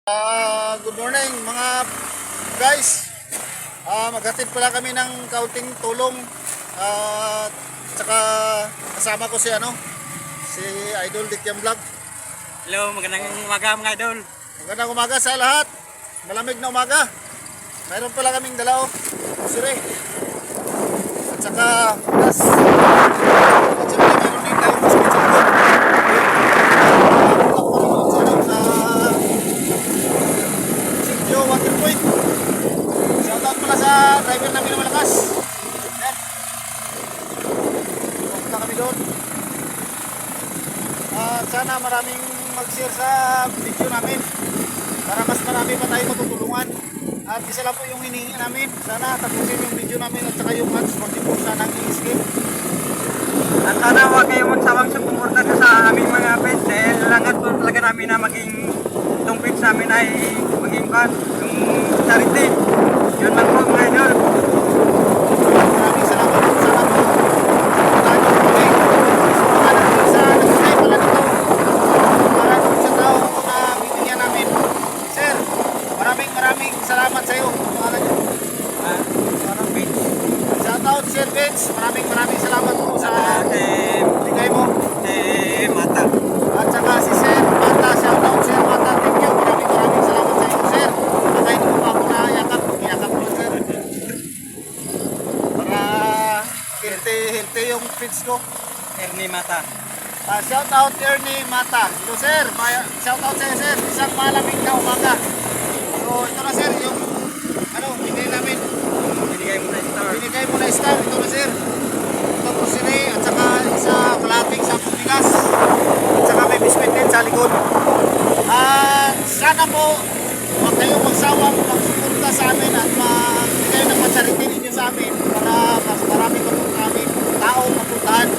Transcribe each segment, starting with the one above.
Good morning mga guys. Maghatid pala kami ng kaunting tulong. Tsaka kasama ko si Idol Dikyam Vlog. Hello, magandang umaga mga idol. Magandang umaga sa lahat. Malamig na umaga. Mayroon pala kaming dala sire. At saka gas. At saka mayroon din tayong biscuit sa likod. Yo, water point. Shoutout pala sa driver namin na malakas. Yan. Punta kami doon. Sana maraming mag-share sa video namin para mas marami pa tayo matutulungan. At isa lang po yung hinihingi namin. Sana tapusin yung video namin at saka yung ads. Huwag po sana i-skip. At sana huwag kayong magsawang sumuporta sa aming mga page dahil langat po talaga namin na maging itong page namin ay maging yung charity. Yun lang po mga idol. Maraming salamat po sa lahat. Sa nag-subscribe pala nito. Para doon sa tao na bibigyan namin. Sir, maraming salamat sa iyo. Pangalan niyo? Parang page. Shoutout Sir Vince. Maraming salamat po sa bigay mo. Mata. At saka si Sir Mata. Shoutout Sir Mata. Thank you. Maraming salamat sa iyo Sir. Baka hindi ko pa ako nayakap. Iyakap ko Sir. Para healthy yung feeds ko. Ernie Mata. Shoutout Ernie Mata. Ito Sir. Shoutout sa iyo Sir. Isang malamig na umaga. So ito na Sir yung bigay namin. Binigay mo na star. Ito na Sir. Ito po siri at saka isa kalating sakong bigas. At saka may biscuit din sa likod. Sana po huwag kayong magsawang magsuporta sa amin at magbigay ng pa-charity ninyo sa amin para mas marami pa po kami tao mapuntahan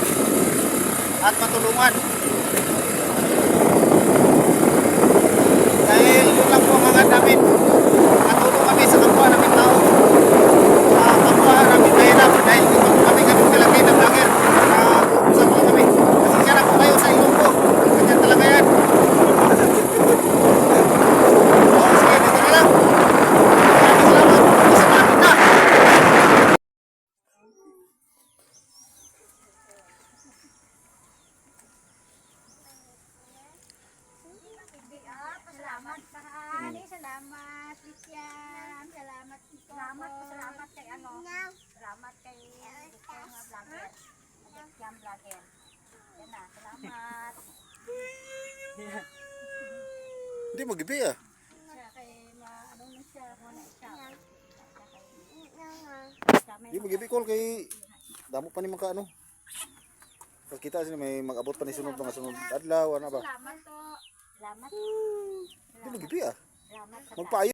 at matulungan. Dahil yun lang po ang hangad namin. Matulong kami sa kapwa namin tao. Kapwa namin kahirap dahil hindi pa po kami kalaki na vlogger. Usap lang kami. Kasi siya na po kayo sa ilong ko. Ganyan talaga yan. Sige, dito na lang. Maraming salamat. Isa namin na. Salamat sa ani, salamat Christian, salamat ito. Salamat kay Salamat kay vlogger. Christian vlogger. Yan na, salamat. Hindi mag-ibi Siya kay ano na siya, muna siya. Hindi mag-ibi call kay damo pa ni mga ano. Kita sila may mag-abot pa ni sunod mga sunod adlaw ano ba? Salamat to. Salamat. Hindi mag-ibi Salamat. Magpaayo.